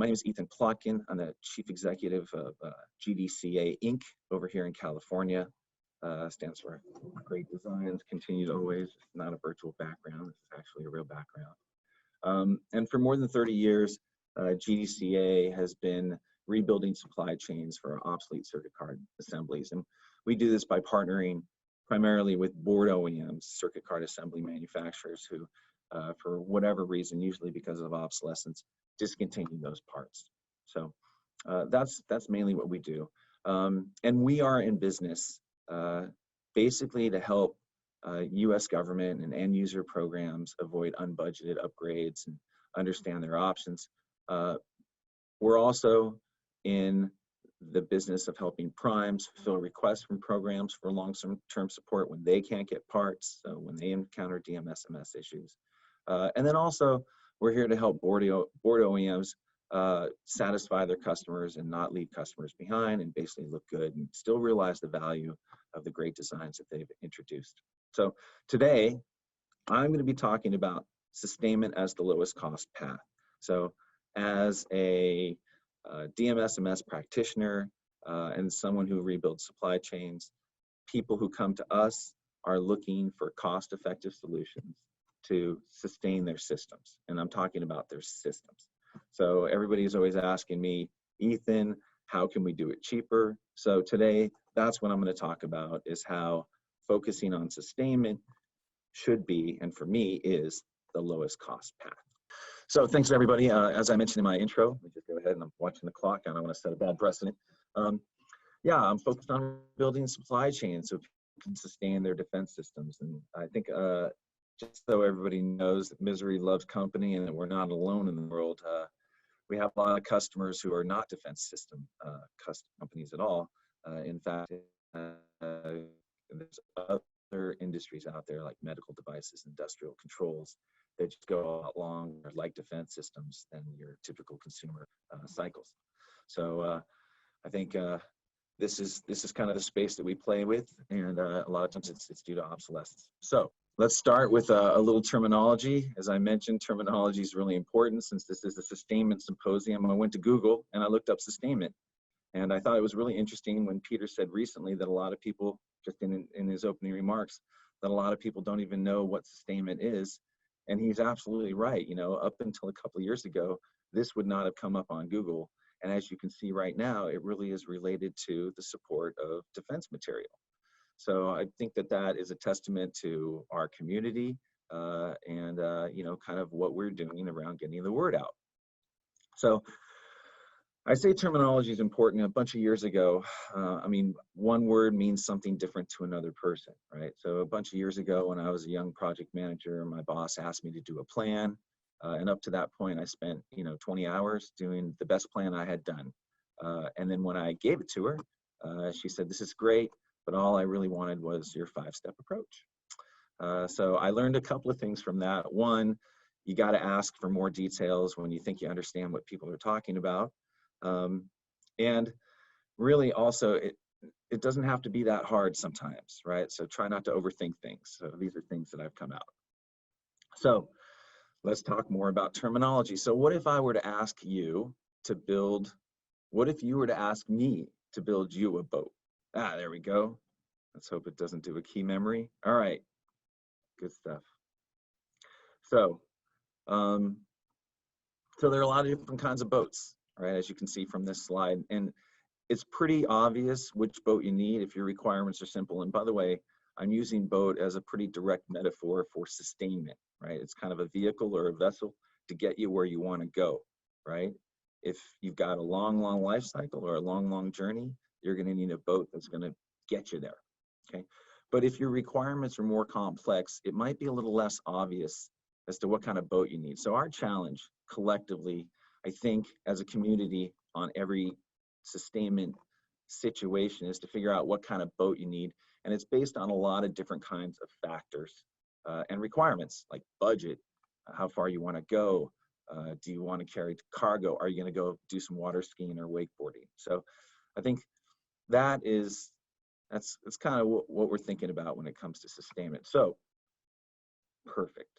My name is Ethan Plotkin. I'm the Chief Executive of GDCA Inc. over here in California. Stands for Great Designs, Continued Always. It's not a virtual background, it's actually a real background. And for more than 30 years, GDCA has been rebuilding supply chains for obsolete circuit card assemblies. And we do this by partnering primarily with board OEMs, circuit card assembly manufacturers who, for whatever reason, usually because of obsolescence, discontinue those parts. So that's mainly what we do. And we are in business basically to help US government and end user programs avoid unbudgeted upgrades and understand their options. We're also in the business of helping primes fulfill requests from programs for long-term support when they can't get parts, so when they encounter DMSMS issues. And then also, we're here to help board OEMs satisfy their customers and not leave customers behind, and basically look good and still realize the value of the great designs that they've introduced. So today, I'm going to be talking about sustainment as the lowest cost path. So as a DMSMS practitioner and someone who rebuilds supply chains, people who come to us are looking for cost-effective solutions to sustain their systems. And I'm talking about their systems. So everybody's always asking me, Ethan, how can we do it cheaper? So today, that's what I'm going to talk about, is how focusing on sustainment should be, and for me, is the lowest cost path. So thanks everybody. As I mentioned in my intro, let me just go ahead, and I'm watching the clock. I don't want to set a bad precedent. Yeah, I'm focused on building supply chains so people can sustain their defense systems. And I think just so everybody knows that misery loves company and that we're not alone in the world, we have a lot of customers who are not defense system companies at all. In fact, there's other industries out there like medical devices, industrial controls, that just go a lot longer like defense systems than your typical consumer cycles. So I think this is kind of the space that we play with, and a lot of times it's due to obsolescence. So let's start with a little terminology. As I mentioned, terminology is really important since this is a Sustainment Symposium. I went to Google and I looked up sustainment. And I thought it was really interesting when Peter said recently that a lot of people, just in his opening remarks, that a lot of people don't even know what sustainment is. And he's absolutely right. You know, up until a couple of years ago, this would not have come up on Google. And as you can see right now, it really is related to the support of defense material. So I think that that is a testament to our community and, you know, kind of what we're doing around getting the word out. So I say terminology is important. A bunch of years ago, I mean, one word means something different to another person, right? So a bunch of years ago when I was a young project manager, my boss asked me to do a plan. And up to that point, I spent, you know, 20 hours doing the best plan I had done. And then when I gave it to her, she said, "This is great, but all I really wanted was your 5-step approach." So I learned a couple of things from that. One, you got to ask for more details when you think you understand what people are talking about. And really also, it doesn't have to be that hard sometimes, right? So try not to overthink things. So these are things that I've come out. So let's talk more about terminology. So what if I were to ask you to build, what if you were to ask me to build you a boat? Ah, there we go. Let's hope it doesn't do a key memory. All right, good stuff. So, so there are a lot of different kinds of boats, right? As you can see from this slide, and it's pretty obvious which boat you need if your requirements are simple. And by the way, I'm using boat as a pretty direct metaphor for sustainment, right? It's kind of a vehicle or a vessel to get you where you want to go, right? If you've got a long life cycle or a long journey, you're going to need a boat that's going to get you there, okay? But if your requirements are more complex, it might be a little less obvious as to what kind of boat you need. So our challenge collectively, I think, as a community on every sustainment situation is to figure out what kind of boat you need. And it's based on a lot of different kinds of factors and requirements, like budget, how far you want to go, do you want to carry cargo, are you going to go do some water skiing or wakeboarding? So I think that's kind of what we're thinking about when it comes to sustainment. So perfect.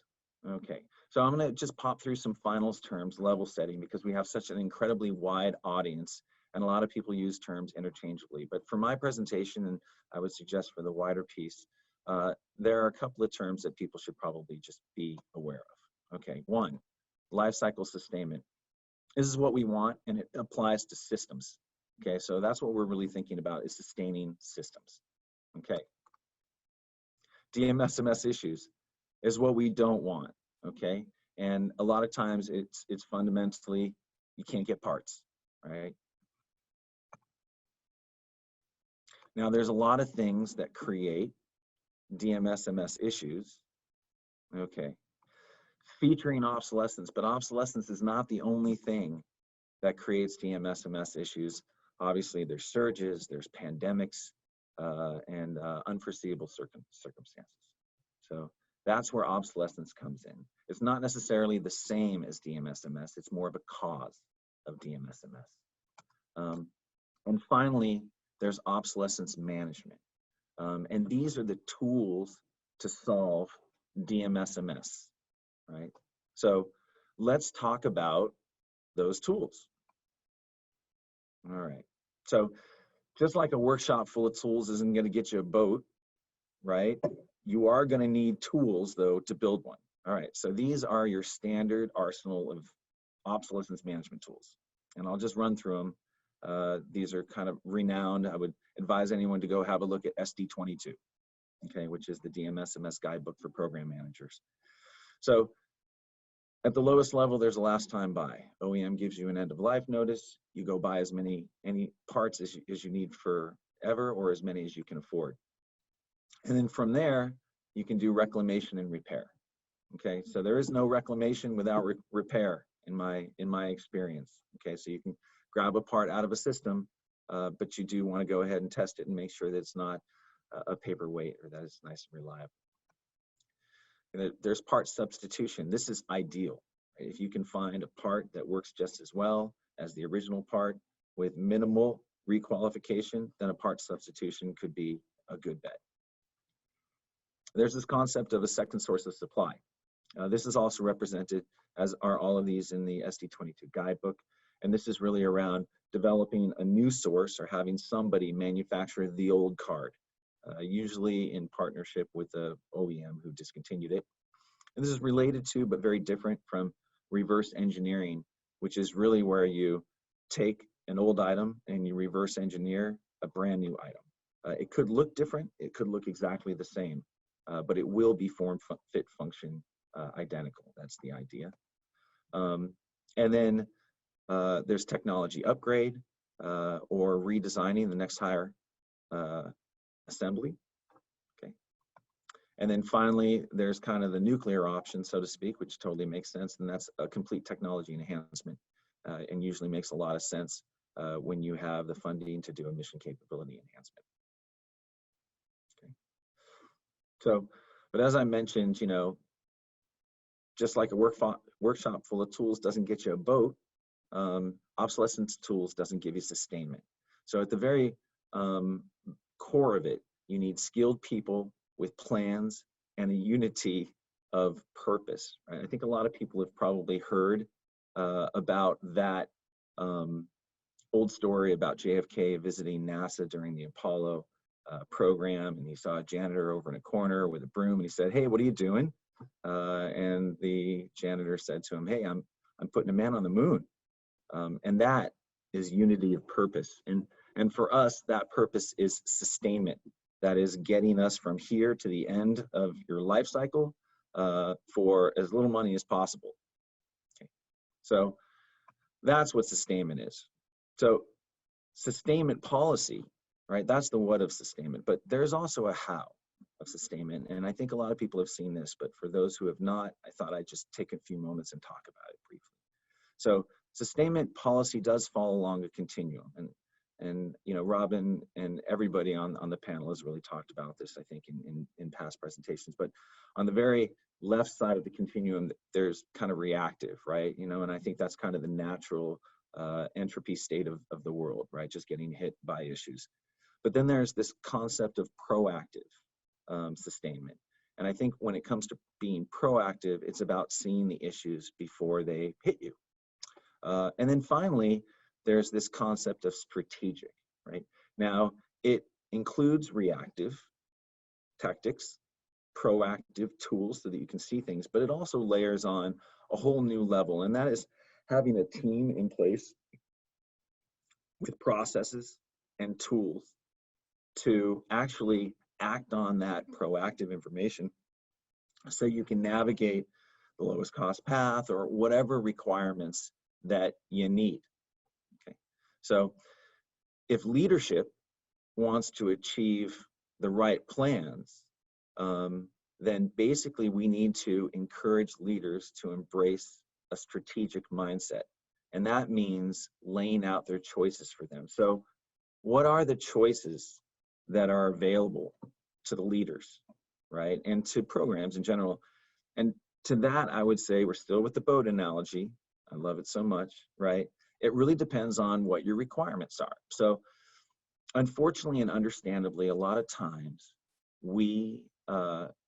Okay, so I'm going to just pop through some finals terms, level setting, because we have such an incredibly wide audience and a lot of people use terms interchangeably. But for my presentation, and I would suggest for the wider piece, there are a couple of terms that people should probably just be aware of. Okay, one, life cycle sustainment. This is what we want, and it applies to systems. Okay, so that's what we're really thinking about, is sustaining systems. Okay, DMSMS issues is what we don't want. Okay, and a lot of times it's fundamentally you can't get parts, right? Now there's a lot of things that create DMSMS issues. Okay, featuring obsolescence, but obsolescence is not the only thing that creates DMSMS issues. Obviously, there's surges, there's pandemics, and unforeseeable circumstances. So that's where obsolescence comes in. It's not necessarily the same as DMSMS, it's more of a cause of DMSMS. And finally, there's obsolescence management. And these are the tools to solve DMSMS, right? So let's talk about those tools. All right, so just like a workshop full of tools isn't going to get you a boat, right? You are going to need tools, though, to build one. All right, so these are your standard arsenal of obsolescence management tools. And I'll just run through them. These are kind of renowned. I would advise anyone to go have a look at SD22, okay, which is the DMSMS guidebook for program managers. So at the lowest level, there's a last time buy. OEM gives you an end of life notice. You go buy as many parts as you need forever, or as many as you can afford. And then from there, you can do reclamation and repair. Okay, so there is no reclamation without repair in my experience. Okay, so you can grab a part out of a system, but you do want to go ahead and test it and make sure that it's not a paperweight, or that it's nice and reliable. And there's part substitution. This is ideal. Right? If you can find a part that works just as well as the original part with minimal requalification, then a part substitution could be a good bet. There's this concept of a second source of supply. This is also represented, as are all of these, in the SD22 guidebook. And this is really around developing a new source, or having somebody manufacture the old card, usually in partnership with the OEM who discontinued it. And this is related to, but very different from, reverse engineering, which is really where you take an old item and you reverse engineer a brand new item. It could look different, it could look exactly the same, but it will be form, fit, function identical. That's the idea. And then there's technology upgrade, or redesigning the next higher assembly. Okay. And then finally, there's kind of the nuclear option, so to speak, which totally makes sense, and that's a complete technology enhancement, and usually makes a lot of sense when you have the funding to do a mission capability enhancement. Okay. So, but as I mentioned, you know, just like a workshop full of tools doesn't get you a boat, obsolescence tools doesn't give you sustainment. So at the very core of it, you need skilled people with plans and a unity of purpose. Right? I think a lot of people have probably heard about that old story about JFK visiting NASA during the Apollo program, and he saw a janitor over in a corner with a broom, and he said, "Hey, what are you doing?" And the janitor said to him, "Hey, I'm putting a man on the moon." And that is unity of purpose. And for us, that purpose is sustainment. That is getting us from here to the end of your life cycle for as little money as possible. Okay. So that's what sustainment is. So sustainment policy, right? That's the what of sustainment, but there's also a how of sustainment. And I think a lot of people have seen this, but for those who have not, I thought I'd just take a few moments and talk about it briefly. So sustainment policy does fall along a continuum, and you know, Robin and everybody on the panel has really talked about this, I think, in past presentations. But on the very left side of the continuum, there's kind of reactive, right? You know, and I think that's kind of the natural entropy state of the world, right? Just getting hit by issues. But then there's this concept of proactive sustainment, And I think when it comes to being proactive, it's about seeing the issues before they hit you. And then finally, there's this concept of strategic, right? Now, it includes reactive tactics, proactive tools so that you can see things, but it also layers on a whole new level, and that is having a team in place with processes and tools to actually act on that proactive information so you can navigate the lowest cost path or whatever requirements that you need. Okay, so if leadership wants to achieve the right plans, then basically we need to encourage leaders to embrace a strategic mindset. And that means laying out their choices for them. So what are the choices that are available to the leaders, right? And to programs in general. And to that, I would say we're still with the boat analogy. I love it so much, right? It really depends on what your requirements are. So unfortunately and understandably, a lot of times we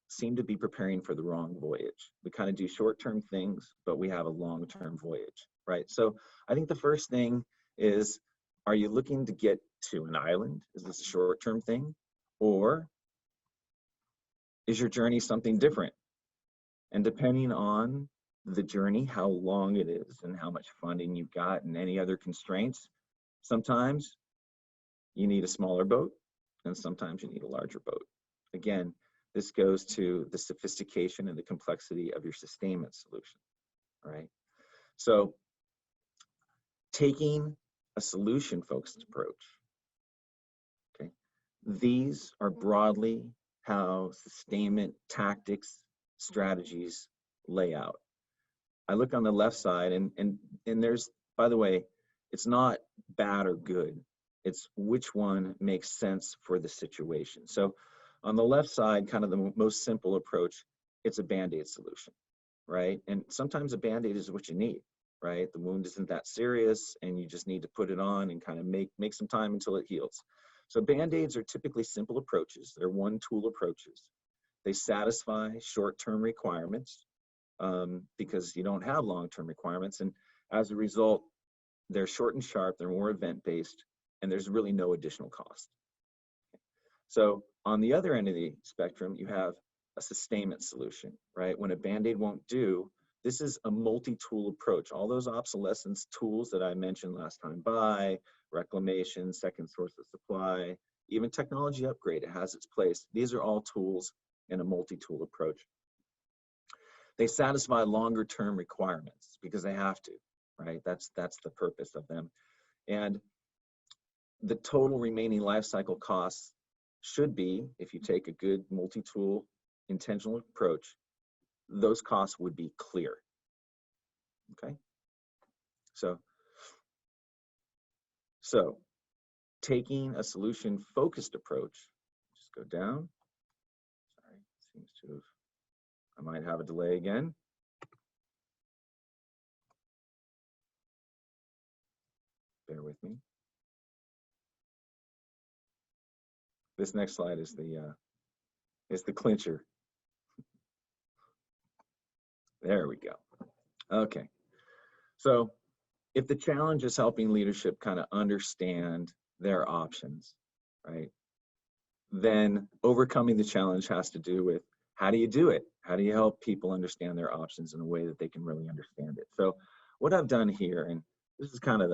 seem to be preparing for the wrong voyage. We kind of do short-term things, but we have a long-term voyage, right? So I think the first thing is, are you looking to get to an island? Is this a short-term thing? Or is your journey something different? And depending on the journey, how long it is and how much funding you've got and any other constraints, sometimes you need a smaller boat and sometimes you need a larger boat. Again, this goes to the sophistication and the complexity of your sustainment solution, right? So taking a solution-focused approach, okay? These are broadly how sustainment tactics, strategies lay out. I look on the left side and there's, by the way, it's not bad or good. It's which one makes sense for the situation. So on the left side, kind of the most simple approach, it's a Band-Aid solution, right? And sometimes a Band-Aid is what you need, right? The wound isn't that serious and you just need to put it on and kind of make some time until it heals. So Band-Aids are typically simple approaches. They're one-tool approaches. They satisfy short-term requirements because you don't have long-term requirements. And as a result, they're short and sharp, they're more event-based, and there's really no additional cost. So on the other end of the spectrum, you have a sustainment solution, right? When a Band-Aid won't do, this is a multi-tool approach. All those obsolescence tools that I mentioned last time, buy, reclamation, second source of supply, even technology upgrade, it has its place. These are all tools in a multi-tool approach. They satisfy longer term requirements because they have to, right? That's the purpose of them. And the total remaining life cycle costs should be, if you take a good multi-tool intentional approach, those costs would be clear, okay? So taking a solution-focused approach, just go down. Sorry, seems to have, I might have a delay again. Bear with me. This next slide is the clincher. There we go. Okay. So if the challenge is helping leadership kind of understand their options, right? Then overcoming the challenge has to do with how do you do it? How do you help people understand their options in a way that they can really understand it? So what I've done here, and this is kind of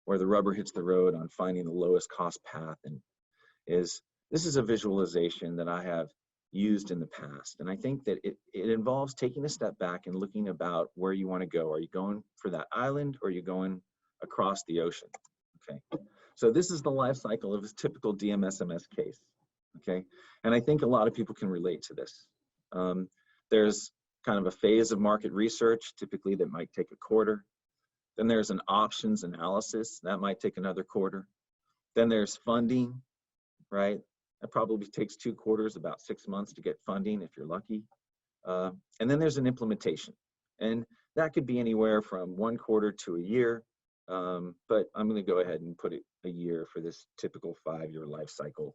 where the rubber hits the road on finding the lowest cost path, and this is a visualization that I have used in the past. And I think that it involves taking a step back and looking about where you want to go. Are you going for that island or are you going across the ocean? Okay. So this is the life cycle of a typical DMSMS case. Okay. And I think a lot of people can relate to this. There's kind of a phase of market research, typically that might take a quarter. Then there's an options analysis that might take another quarter. Then there's funding, right? That probably takes 2 quarters, about 6 months to get funding if you're lucky. And then there's an implementation. And that could be anywhere from 1 quarter to a year. But I'm going to go ahead and put it a year for this typical 5-year life cycle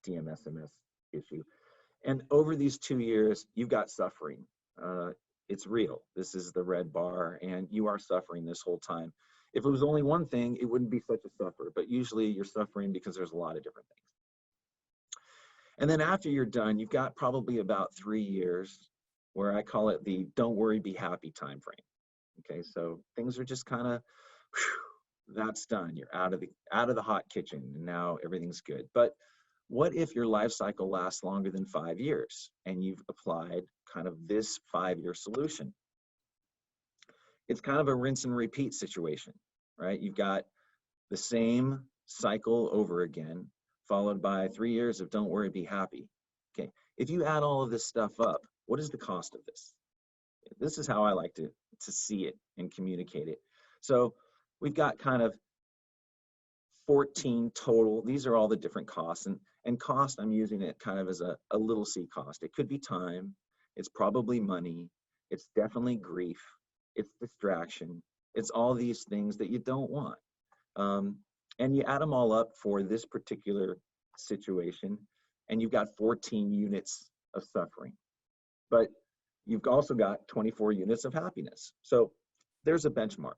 DMSMS issue. And over these 2 years, you've got suffering. It's real. This is the red bar, and you are suffering this whole time. If it was only one thing, it wouldn't be such a suffer, but usually you're suffering because there's a lot of different things. And then after you're done, you've got probably about 3 years where I call it the don't worry, be happy time frame. Okay, so things are just kind of, that's done. You're out of the hot kitchen, and now everything's good. But what if your life cycle lasts longer than 5 years and you've applied kind of this 5-year solution? It's kind of a rinse and repeat situation, right? You've got the same cycle over again, followed by 3 years of don't worry, be happy. Okay, if you add all of this stuff up, what is the cost of this? This is how I like to see it and communicate it. So we've got kind of 14 total. These are all the different costs, and cost, I'm using it kind of as a little c cost. It could be time, it's probably money, it's definitely grief, it's distraction, it's all these things that you don't want. And you add them all up for this particular situation, and you've got 14 units of suffering. But you've also got 24 units of happiness. So there's a benchmark,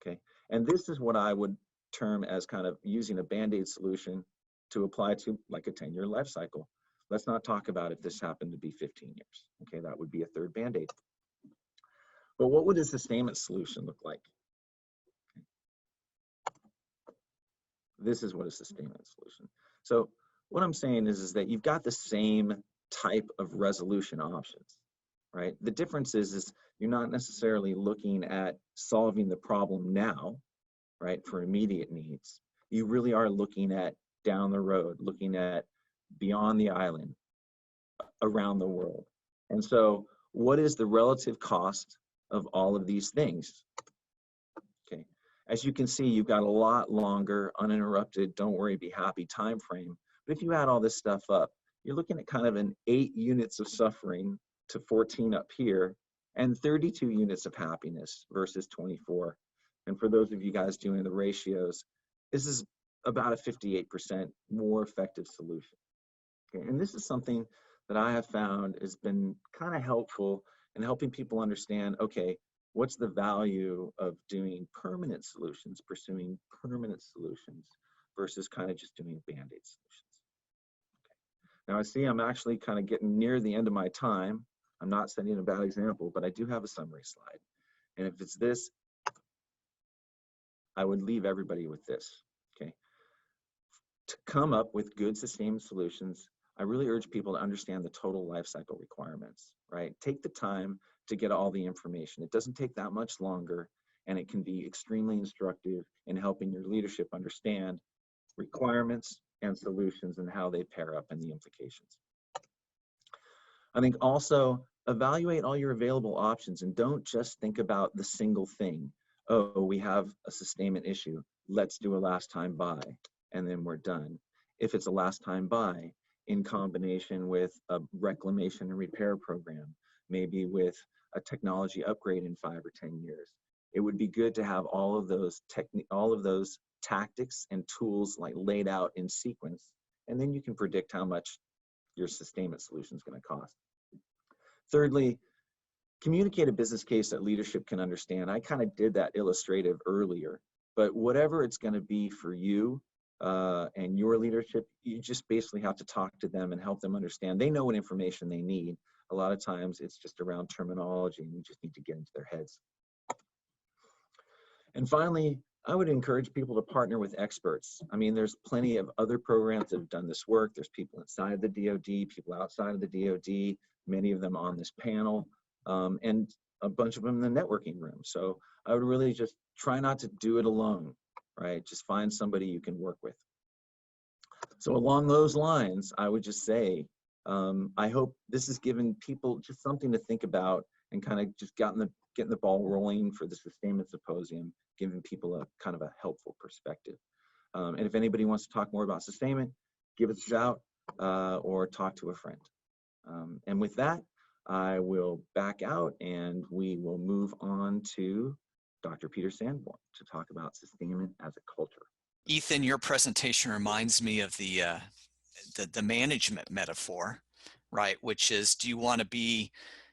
okay? And this is what I would term as kind of using a Band-Aid solution to apply to like a 10-year life cycle. Let's not talk about if this happened to be 15 years, okay? That would be a third Band-Aid. But what would a sustainment solution look like? This is what a sustainment solution. So what I'm saying is that you've got the same type of resolution options, right? The difference is you're not necessarily looking at solving the problem now, right, for immediate needs. You really are looking at down the road, looking at beyond the island, around the world. And so what is the relative cost of all of these things? Okay, as you can see, you've got a lot longer, uninterrupted, don't worry, be happy time frame. But if you add all this stuff up, you're looking at kind of an 8 units of suffering to 14 up here, and 32 units of happiness versus 24. And for those of you guys doing the ratios, this is about a 58% more effective solution. Okay, and this is something that I have found has been kind of helpful in helping people understand, okay, what's the value of doing permanent solutions, pursuing permanent solutions versus kind of just doing Band-Aid solutions. Okay. Now I see I'm actually kind of getting near the end of my time. I'm not setting a bad example, but I do have a summary slide. And if it's this, I would leave everybody with this, okay? To come up with good sustainment solutions, I really urge people to understand the total life cycle requirements, right? Take the time to get all the information. It doesn't take that much longer, and it can be extremely instructive in helping your leadership understand requirements and solutions and how they pair up and the implications. I think also evaluate all your available options and don't just think about the single thing. Oh, we have a sustainment issue, let's do a last time buy, and then we're done. If it's a last time buy, in combination with a reclamation and repair program, maybe with a technology upgrade in 5 or 10 years, it would be good to have all of those tactics and tools like laid out in sequence, and then you can predict how much your sustainment solution is going to cost. Thirdly, communicate a business case that leadership can understand. I kind of did that illustrative earlier, but whatever it's going to be for you and your leadership, you just basically have to talk to them and help them understand. They know what information they need. A lot of times it's just around terminology, and you just need to get into their heads. And finally, I would encourage people to partner with experts. I mean, there's plenty of other programs that have done this work. There's people inside the DoD, people outside of the DoD, many of them on this panel, and a bunch of them in the networking room. So I would really just try not to do it alone, right? Just find somebody you can work with. So along those lines, I would just say, I hope this has given people just something to think about and kind of just getting the ball rolling for the Sustainment Symposium, giving people a kind of a helpful perspective. And if anybody wants to talk more about sustainment, give us a shout or talk to a friend. And with that, I will back out and we will move on to Dr. Peter Sanborn to talk about sustainment as a culture. Ethan, your presentation reminds me of the management metaphor, right? Which is, do you want to be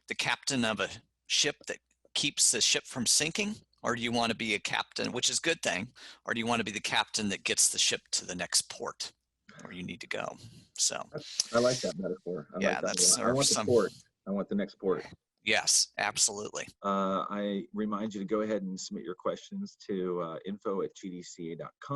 the captain of a ship that keeps the ship from sinking? Or do you want to be a captain, which is a good thing, or do you want to be the captain that gets the ship to the next port where you need to go? So I like that metaphor. I like yeah, that a that's lot. I want the port. I want the next port. Yes, absolutely. I remind you to go ahead and submit your questions to info@gdca.com.